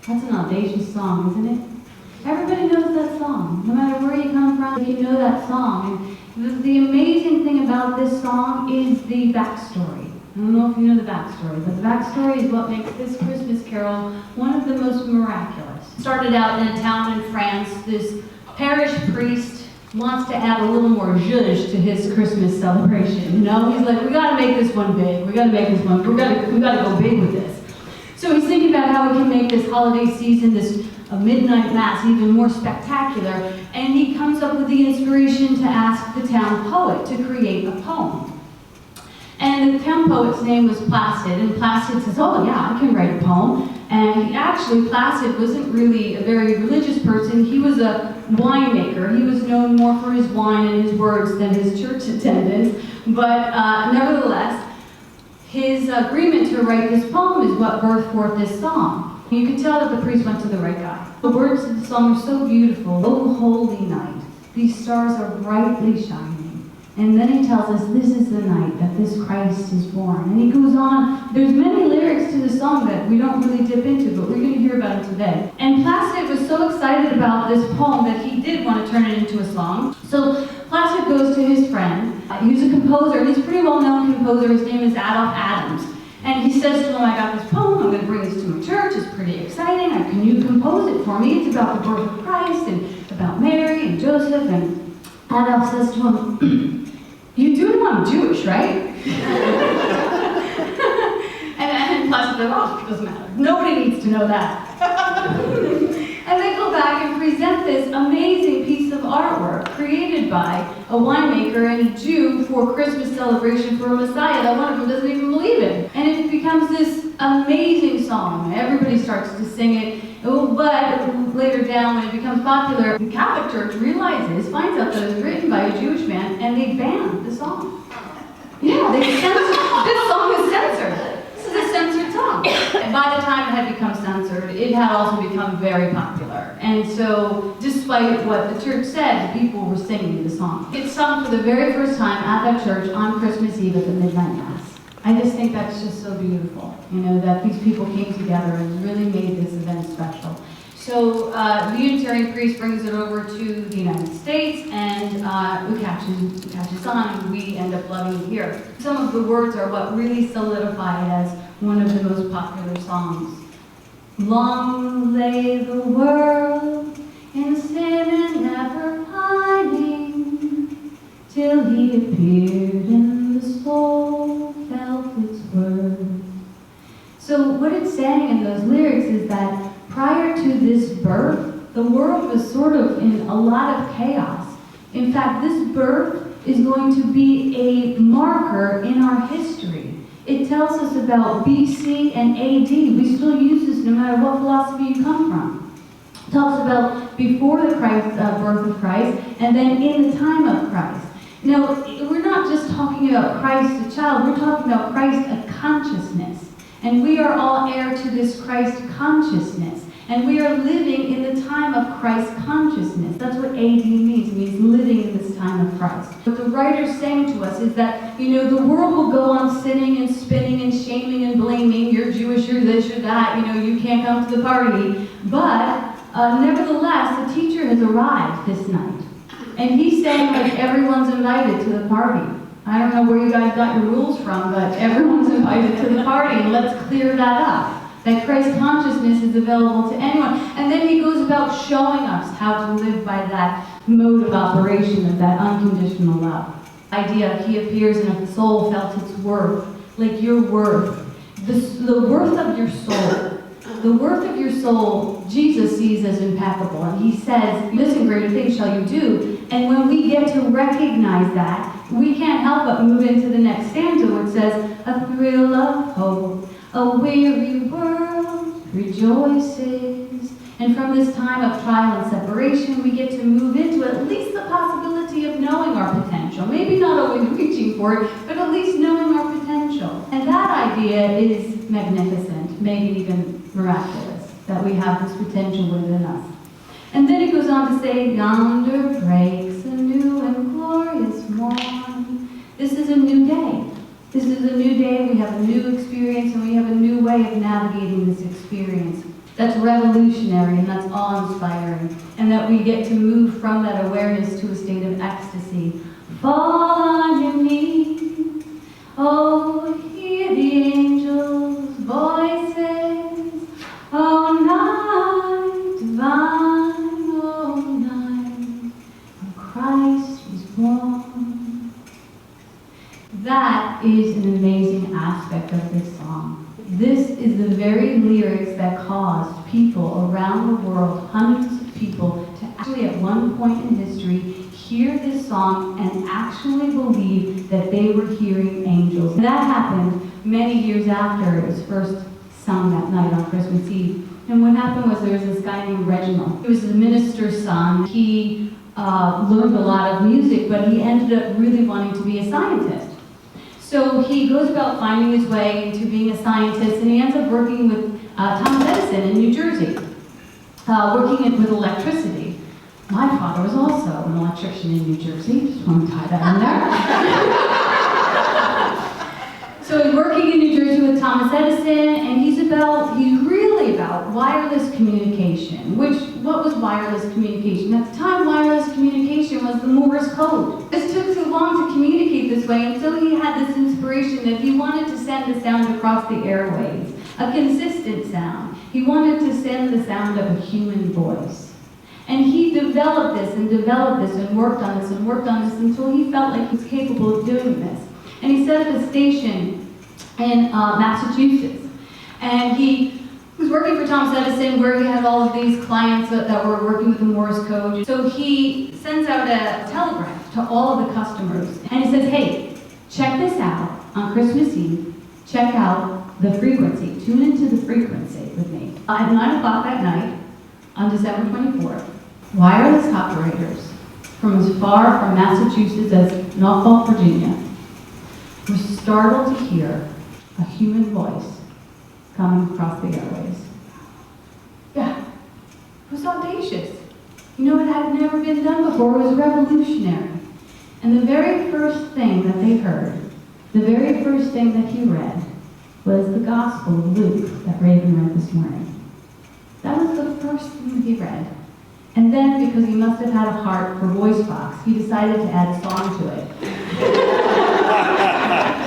That's an audacious song, isn't it? Everybody knows that song, no matter where you come from, you know that song. And the amazing thing about this song is the backstory. I don't know if you know the backstory, but the backstory is what makes this Christmas carol one of the most miraculous. Started out in a town in France. This parish priest wants to add a little more zhuzh to his Christmas celebration. You know, he's like, we gotta make this one big. We gotta make this one, we gotta go big with this. So he's thinking about how we can make this holiday season, this midnight mass, even more spectacular, and he comes up with the inspiration to ask the town poet to create a poem. And the town poet's name was Placid, and Placid says, oh yeah, I can write a poem. And actually, Placid wasn't really a very religious person. He was a winemaker. He was known more for his wine and his words than his church attendance. But nevertheless, his agreement to write this poem is what birthed forth this song. You can tell that the priest went to the right guy. The words of the song are so beautiful. Oh, holy night, these stars are brightly shining. And then he tells us this is the night that this Christ is born. And he goes on, there's many lyrics to the song that we don't really dip into, but we're going to hear about it today. And Placid was so excited about this poem that he did want to turn it into a song. So Placid goes to his friend. He's a composer. He's a pretty well-known composer. His name is Adolph Adams. And he says to him, I got this poem. I'm going to bring this to my church. It's pretty exciting. Can you compose it for me? It's about the birth of Christ and about Mary and Joseph. And Adolph says to him, you do know I'm Jewish, right? and Placid says, oh, it doesn't matter. Nobody needs to know that. And they go back and present this amazing piece of artwork created by a winemaker and a Jew for Christmas celebration for a Messiah that one of them doesn't even believe in. And it becomes this amazing song. Everybody starts to sing it. But later down, when it becomes popular, the Catholic Church finds out that it was written by a Jewish man, and they banned the song. Yeah, this song is censored. This is a censored song. And by the time it had become censored, it had also become very popular. And so, despite what the church said, people were singing the song. It's sung for the very first time at that church on Christmas Eve at the midnight mass. I just think that's just so beautiful, that these people came together and really made this event special. So the Unitarian priest brings it over to the United States, and it catches on, and we end up loving it here. Some of the words are what really solidify it as one of the most popular songs. Long lay the world in sin and never pining, till he appeared and the soul felt its worth. So what it's saying in those lyrics is that prior to this birth, the world was sort of in a lot of chaos. In fact, this birth is going to be a marker in our history. It tells us about BC and AD. We still use this no matter what philosophy you come from. It talks about before the birth of Christ, and then in the time of Christ. Now, we're not just talking about Christ a child, we're talking about Christ a consciousness. And we are all heir to this Christ consciousness. And we are living in the time of Christ consciousness. That's what AD means. It means living in this time of Christ. What the writer's saying to us is that, the world will go on sinning and spinning and shaming and blaming. You're Jewish, you're this, you're that. You can't come to the party. But nevertheless, the teacher has arrived this night. And he's saying, everyone's invited to the party. I don't know where you guys got your rules from, but everyone's invited to the party, and let's clear that up. That Christ consciousness is available to anyone. And then he goes about showing us how to live by that mode of operation of that unconditional love. Idea, he appears and the soul felt its worth, like your worth. The worth of your soul. The worth of your soul, Jesus sees as impeccable. And he says, this and greater things shall you do. And when we get to recognize that, we can't help but move into the next stanza where it says, a thrill of hope, a weary world rejoices. And from this time of trial and separation, we get to move into at least the possibility of knowing our potential. Maybe not always reaching for it, but at least knowing our potential. And that idea is magnificent, maybe even miraculous, that we have this potential within us. And then it goes on to say, yonder breaks a new and glorious morn. This is a new day. This is a new day. We have a new experience, and we have a new way of navigating this experience. that's revolutionary and that's awe-inspiring, and that we get to move from that awareness to a state of ecstasy. Fall on your knees, oh, hear the angels' voices, oh, night divine, oh, night, when Christ was born. That is an amazing aspect of this song. This is the very lyrics that caused people around the world, hundreds of people, to actually at one point in history hear this song and actually believe that they were hearing angels. And that happened many years after it was first sung that night on Christmas Eve. And what happened was there was this guy named Reginald. He was the minister's son. He learned a lot of music, but he ended up really wanting to be a scientist. So he goes about finding his way into being a scientist, and he ends up working with Thomas Edison in New Jersey, working with electricity. My father was also an electrician in New Jersey. Just want to tie that in there. So he's working in New Jersey with Thomas Edison, and he's really about wireless communication. What was wireless communication? At the time, wireless communication was the Morse code. This took so long to communicate this way until he had this inspiration that he wanted to send the sound across the airwaves, a consistent sound. He wanted to send the sound of a human voice. And he developed this and worked on this and worked on this until he felt like he was capable of doing this. And he set up a station in Massachusetts. And he was working for Thomas Edison, where he had all of these clients that were working with the Morse code. So he sends out a telegraph to all of the customers. And he says, hey, check this out on Christmas Eve. Check out the frequency. Tune into the frequency with me. At 9 o'clock that night, on December 24th, wireless operators from as far from Massachusetts as Norfolk, Virginia, were startled to hear a human voice coming across the airways. Yeah, it was audacious. You know, it had never been done before. It was revolutionary. And the very first thing that they heard, the very first thing that he read, was the Gospel of Luke that Raven read this morning. That was the first thing that he read. And then, because he must have had a heart for voice box, he decided to add a song to it.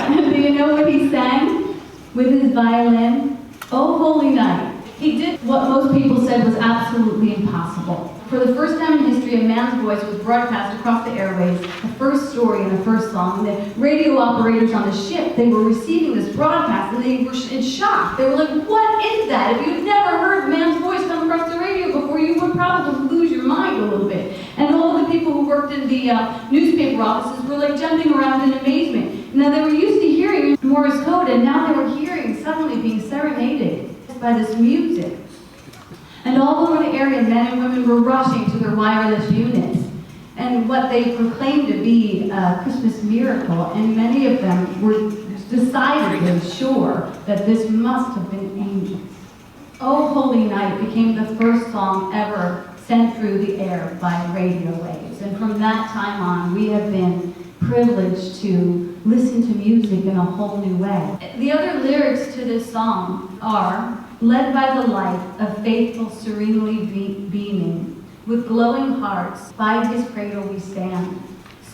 And do you know what he sang with his violin? Oh, Holy Night. He did what most people said was absolutely impossible. For the first time in history, a man's voice was broadcast across the airways, the first story and the first song. And the radio operators on the ship, they were receiving this broadcast, and they were in shock. They were like, what is that? If you'd never heard a man's voice come across the radio before, you would probably lose your mind a little bit. And all of the people who worked in the newspaper offices were like jumping around in amazement. Now, they were used to hearing Morse code, and now they were hearing, suddenly being serenaded by this music. And all over the area, men and women were rushing to their wireless units and what they proclaimed to be a Christmas miracle, and many of them were decidedly sure that this must have been angels. Oh, Holy Night became the first song ever sent through the air by radio waves. And from that time on, we have been privileged to listen to music in a whole new way. The other lyrics to this song are, led by the light of faithful serenely beaming, with glowing hearts by his cradle we stand,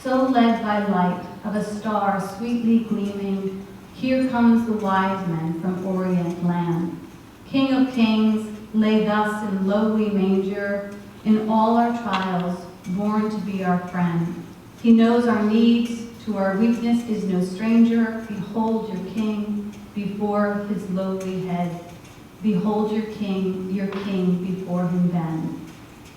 so led by light of a star sweetly gleaming, here comes the wise men from Orient land. King of kings, lay thus in lowly manger, in all our trials, born to be our friend. He knows our needs, to our weakness is no stranger. Behold your king before his lowly head. Behold your king before him bend.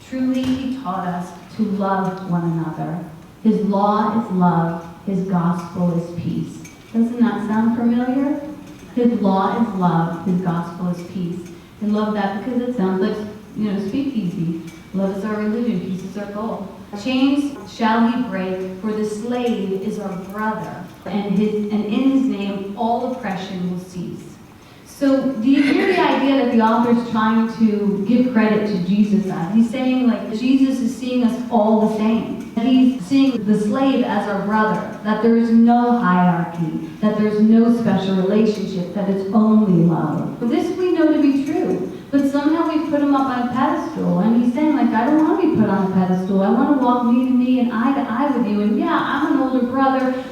Truly he taught us to love one another. His law is love, his gospel is peace. Doesn't that sound familiar? His law is love, his gospel is peace. I love that because it sounds like, speakeasy. Love is our religion, peace is our goal. Chains shall he break, for the slave is our brother, and in his name all oppression will cease. So do you hear the idea that the author's trying to give credit to Jesus as? He's saying like Jesus is seeing us all the same. He's seeing the slave as our brother, that there is no hierarchy, that there's no special relationship, that it's only love. This we know to be true, but somehow we be put on a pedestal. I want to walk knee to knee and eye to eye with you. And yeah, I'm an older brother,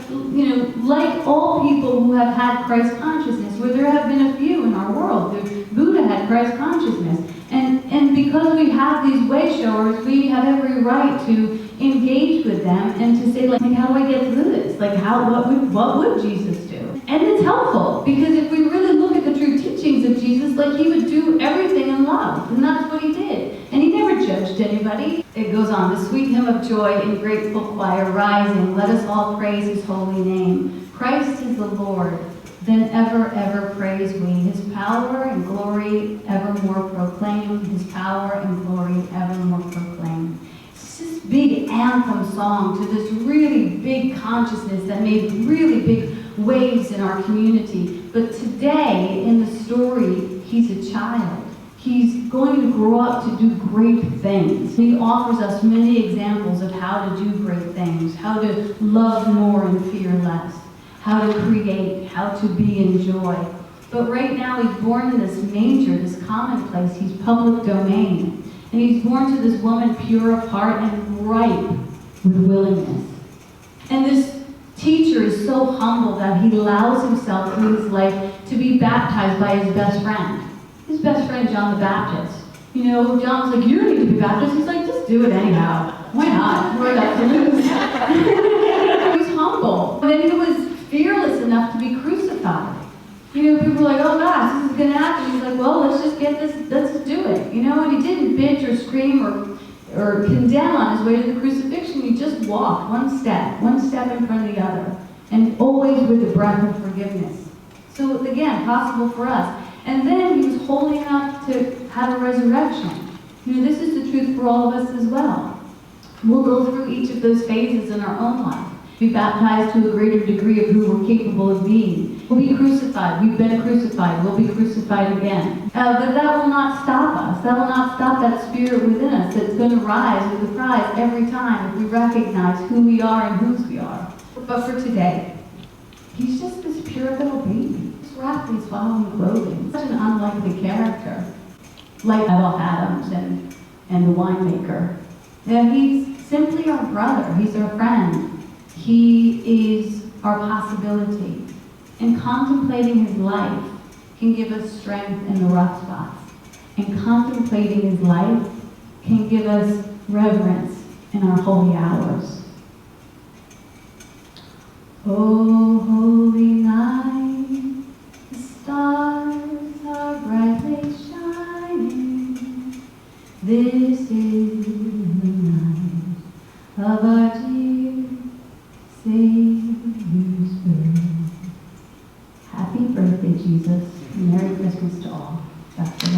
like all people who have had Christ consciousness, where there have been a few in our world. Buddha had Christ consciousness. And because we have these way showers, we have every right to engage with them and to say, like how do I get through this? Like, what would Jesus do? And it's helpful, because if we really look at the true teachings of Jesus, like he would do everything in love, and that's what he did. And he never judged anybody. It goes on, the sweet hymn of joy in grateful choir rising, let us all praise his holy name. Christ is the Lord, then ever, ever praise we. His power and glory evermore proclaim, his power and glory evermore proclaim. It's this big anthem song to this really big consciousness that made really big waves in our community. But today, in the story, he's a child. He's going to grow up to do great things. He offers us many examples of how to do great things, how to love more and fear less, how to create, how to be in joy. But right now, he's born in this manger, this commonplace. He's public domain. And he's born to this woman pure of heart and ripe with willingness. And this teacher is so humble that he allows himself through his life to be baptized by his best friend. His best friend, John the Baptist. John's like, you don't need to be baptized. He's like, just do it anyhow. Why not? We're not to lose. He was humble. And then he was fearless enough to be crucified. People were like, oh gosh, this is going to happen. He's like, well, let's just get this, let's just do it. And he didn't bitch or scream or condemn on his way to the crucifixion. He just walked one step in front of the other, and always with the breath of forgiveness. So again, possible for us. And then he was holy enough to have a resurrection. This is the truth for all of us as well. We'll go through each of those phases in our own life. Be baptized to a greater degree of who we're capable of being. We'll be crucified. We've been crucified. We'll be crucified again. But that will not stop us. That will not stop that spirit within us that's going to rise with the prize every time if we recognize who we are and whose we are. But for today, he's just this pure little baby. He's wrapped in swaddling clothing. Such an unlikely character. Like Abel Adams and the winemaker. He's simply our brother. He's our friend. He is our possibility. And contemplating his life can give us strength in the rough spots. And contemplating his life can give us reverence in our holy hours. Oh, holy night, the stars are brightly shining. This is the night of our dear Savior's birth. Happy birthday, Jesus. Merry Christmas to all. That's